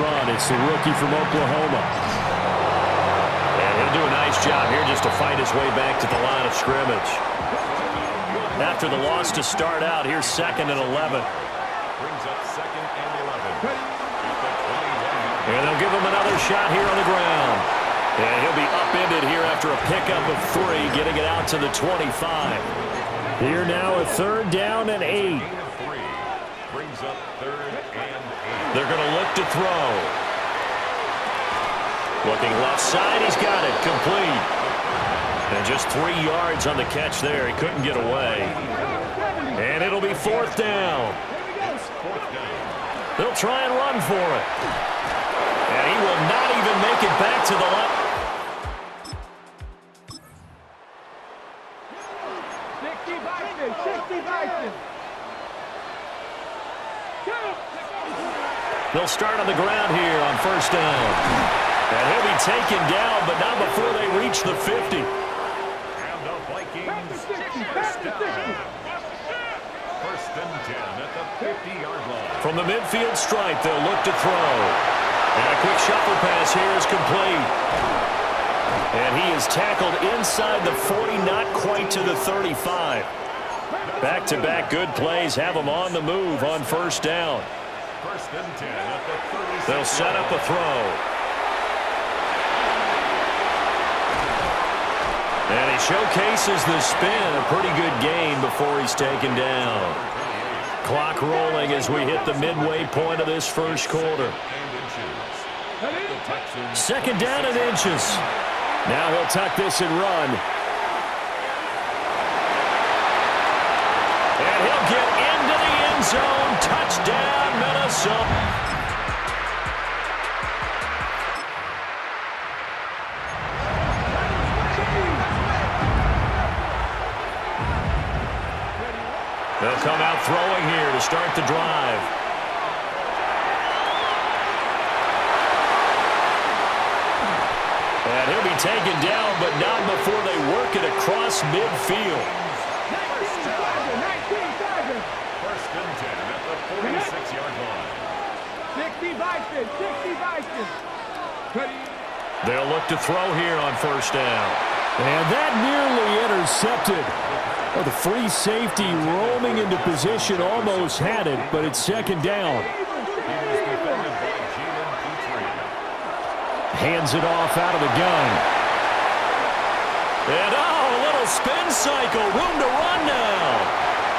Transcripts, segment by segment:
run. It's the rookie from Oklahoma. And he'll do a nice job here just to fight his way back to the line of scrimmage. After the loss to start out, here's 2nd and 11. Brings up 2nd and 11. And they'll give him another shot here on the ground. And he'll be upended here after a pickup of 3, getting it out to the 25. Here now a 3rd down and 8. Brings up 3rd and 8. They're going to look to throw. Looking left side, he's got it, complete. And just 3 yards on the catch there. He couldn't get away. And it'll be 4th down. They'll try and run for it. And he will not even make it back to the line. 60. They'll start on the ground here on 1st down. And he'll be taken down, but not before they reach the 50. And the Vikings first down. 1st and 10 at the 50-yard line. From the midfield stripe, they'll look to throw. And a quick shuffle pass here is complete. And he is tackled inside the 40, not quite to the 35. Back-to-back good plays have him on the move on 1st down. 1st and 10 at the 36. They'll set up a throw. And he showcases the spin. A pretty good gain before he's taken down. Clock rolling as we hit the midway point of this 1st quarter. 2nd down and inches. Now he'll tuck this and run. And he'll get into the end zone. Touchdown, Minnesota. They'll come out throwing here to start the drive. And he'll be taken down, but not before they work it across midfield. 1st and 10 at the 46-yard line. 60. They'll look to throw here on 1st down. And that nearly intercepted. Oh, the free safety roaming into position almost had it, but it's 2nd down. Hands it off out of the gun. And a little spin cycle. Room to run now.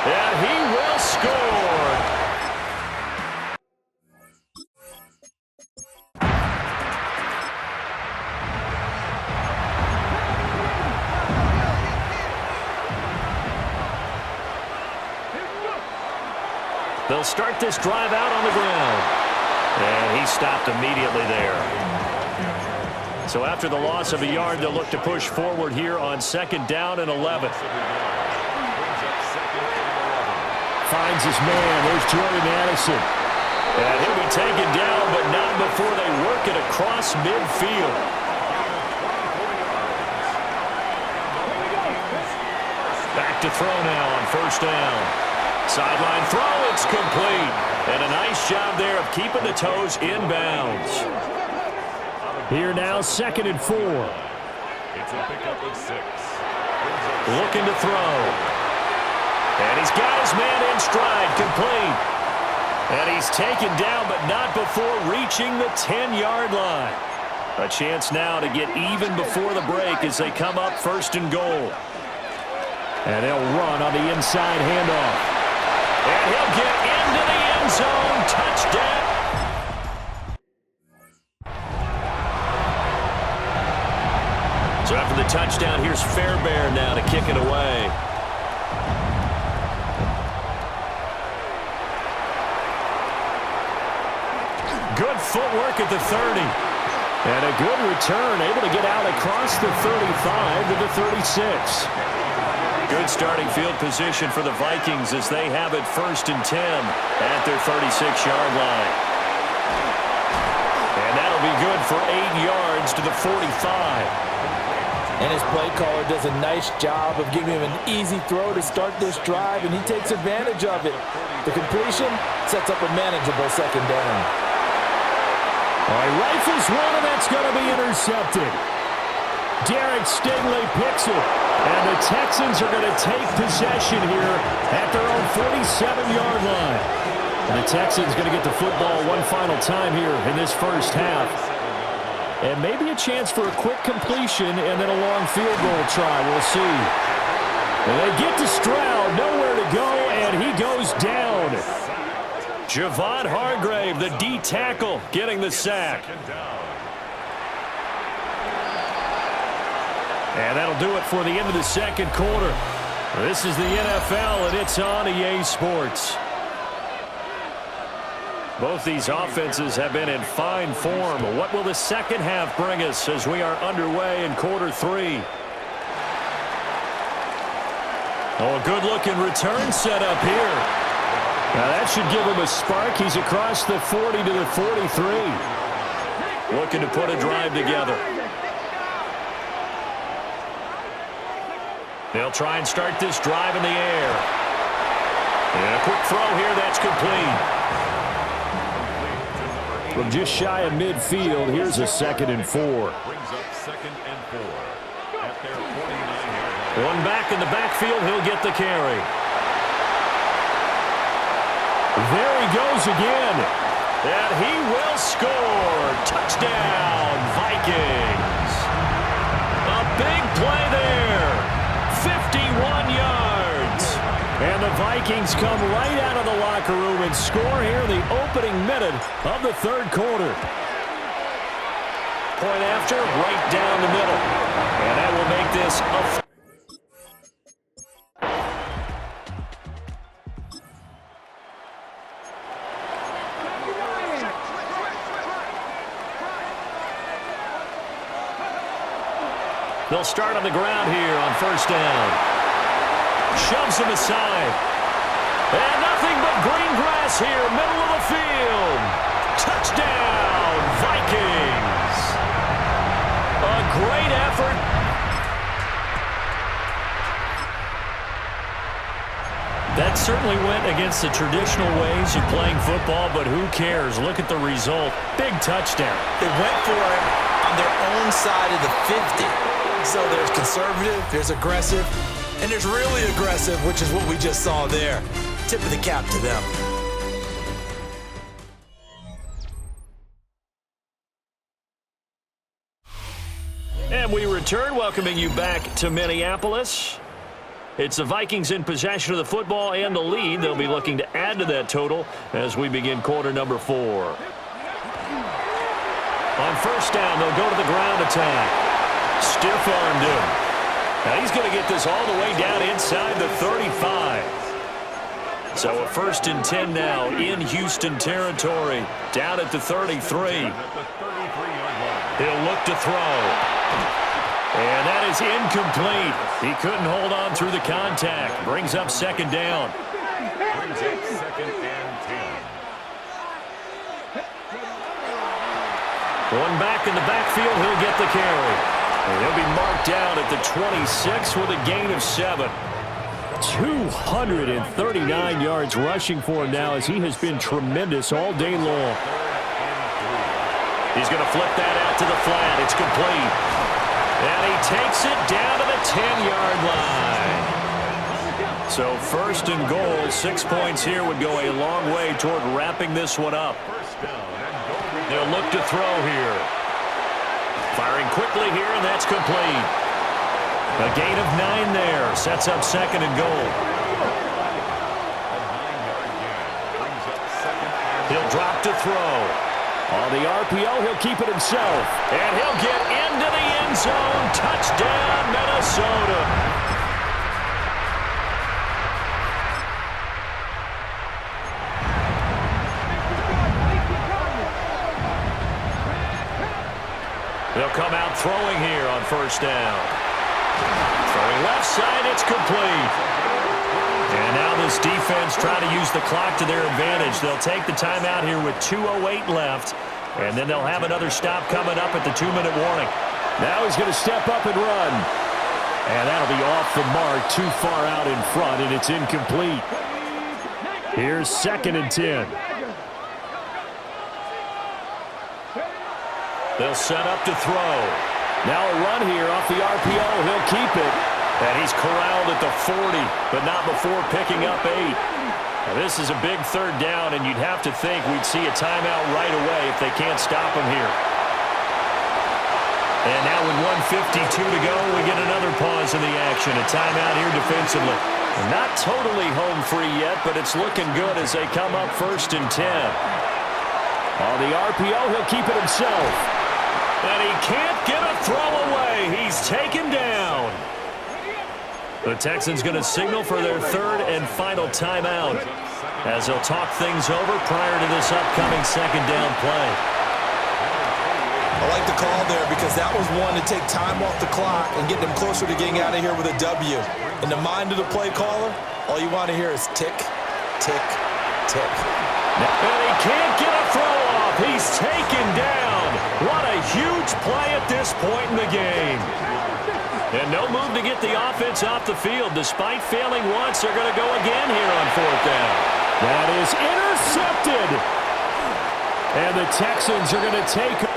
And he will score. They'll start this drive out on the ground. And he stopped immediately there. So after the loss of a yard, they'll look to push forward here on 2nd down and 11. Finds his man. There's Jordan Addison. And he'll be taken down, but not before they work it across midfield. Back to throw now on 1st down. Sideline throw, it's complete. And a nice job there of keeping the toes in bounds. Here now, 2nd and 4. It's a pickup of 6. Looking to throw. And he's got his man in stride, complete. And he's taken down, but not before reaching the 10-yard line. A chance now to get even before the break as they come up 1st and goal. And they'll run on the inside handoff. And he'll get into the end zone. Touchdown. So after the touchdown, here's Fairbairn now to kick it away. Good footwork at the 30. And a good return, able to get out across the 35 to the 36. Good starting field position for the Vikings as they have it 1st and 10 at their 36-yard line. And that'll be good for 8 yards to the 45. And his play caller does a nice job of giving him an easy throw to start this drive, and he takes advantage of it. The completion sets up a manageable 2nd down. Oh, he rifles one, and that's going to be intercepted. Derek Stingley picks it, and the Texans are going to take possession here at their own 47-yard line. And the Texans going to get the football one final time here in this first half. And maybe a chance for a quick completion and then a long field goal try. We'll see. And they get to Stroud, nowhere to go, and he goes down. Javon Hargrave, the D tackle, getting the sack. And that'll do it for the end of the second quarter. This is the NFL, and it's on EA Sports. Both these offenses have been in fine form. What will the second half bring us as we are underway in quarter three? Oh, a good-looking return set up here. Now, that should give him a spark. He's across the 40 to the 43. Looking to put a drive together. They'll try and start this drive in the air. And a quick throw here, that's complete. From just shy of midfield, here's a 2nd and 4. Brings up 2nd and 4 at their 49-yard line. One back in the backfield, he'll get the carry. There he goes again. And he will score. Touchdown, Vikings. A big play there. 51 yards. And the Vikings come right out of the locker room and score here in the opening minute of the third quarter. Point after, right down the middle. And that will make this a... They'll start on the ground here on first down. Shoves him aside. And nothing but green grass here, middle of the field. Touchdown, Vikings. A great effort. That certainly went against the traditional ways of playing football, but who cares? Look at the result. Big touchdown. They went for it on their own side of the 50. So there's conservative, there's aggressive, and there's really aggressive, which is what we just saw there. Tip of the cap to them. And we return, welcoming you back to Minneapolis. It's the Vikings in possession of the football and the lead. They'll be looking to add to that total as we begin quarter number 4. On first down, they'll go to the ground attack. Stiff-armed him. Now he's going to get this all the way down inside the 35. So a 1st and 10 now in Houston territory, down at the 33. He'll look to throw. And that is incomplete. He couldn't hold on through the contact. Brings up 2nd down. Brings up 2nd and 10. One back in the backfield, he'll get the carry. And he'll be marked down at the 26 with a gain of 7. 239 yards rushing for him now as he has been tremendous all day long. He's going to flip that out to the flat. It's complete. And he takes it down to the 10-yard line. So 1st and goal, 6 points here would go a long way toward wrapping this one up. They'll look to throw here. Firing quickly here, and that's complete. A gain of 9 there. Sets up 2nd and goal. He'll drop to throw. On the RPO, he'll keep it himself. And he'll get into the end zone. Touchdown, Minnesota. They'll come out throwing here on first down. Throwing left side, it's complete. And now this defense trying to use the clock to their advantage. They'll take the timeout here with 2:08 left. And then they'll have another stop coming up at the 2-minute warning. Now he's going to step up and run. And that'll be off the mark, too far out in front, and it's incomplete. Here's 2nd and 10. They'll set up to throw. Now a run here off the RPO. He'll keep it. And he's corralled at the 40, but not before picking up 8. Now this is a big third down, and you'd have to think we'd see a timeout right away if they can't stop him here. And now with 1:52 to go, we get another pause in the action. A timeout here defensively. Not totally home free yet, but it's looking good as they come up 1st and 10. On the RPO, he'll keep it himself. And he can't get a throw away. He's taken down. The Texans going to signal for their 3rd and final timeout as they'll talk things over prior to this upcoming 2nd down play. I like the call there because that was one to take time off the clock and get them closer to getting out of here with a W. In the mind of the play caller, all you want to hear is tick, tick, tick. And he can't get a throw off. He's taken down. What a huge play at this point in the game. And no move to get the offense off the field. Despite failing once, they're going to go again here on 4th down. That is intercepted. And the Texans are going to take.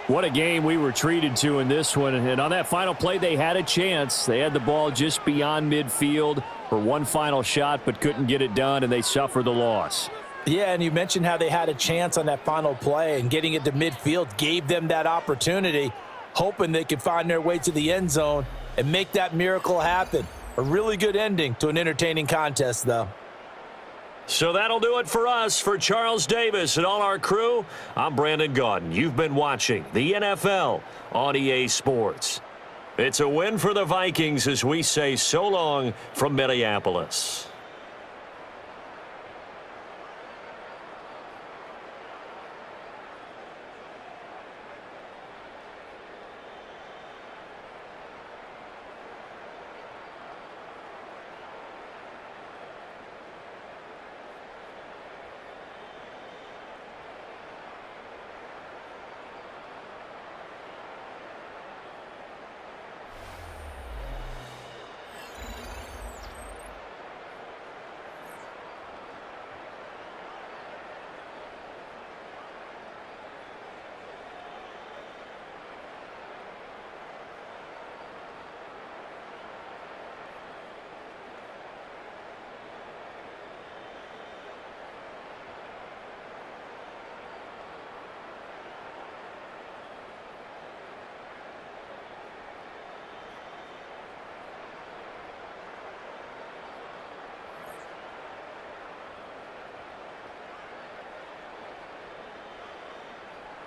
What a game we were treated to in this one. And on that final play, they had a chance. They had the ball just beyond midfield for one final shot, but couldn't get it done, and they suffered the loss. Yeah, and you mentioned how they had a chance on that final play, and getting it to midfield gave them that opportunity, hoping they could find their way to the end zone and make that miracle happen. A really good ending to an entertaining contest, though. So that'll do it for us. For Charles Davis and all our crew, I'm Brandon Gaudin. You've been watching the NFL on EA Sports. It's a win for the Vikings as we say so long from Minneapolis.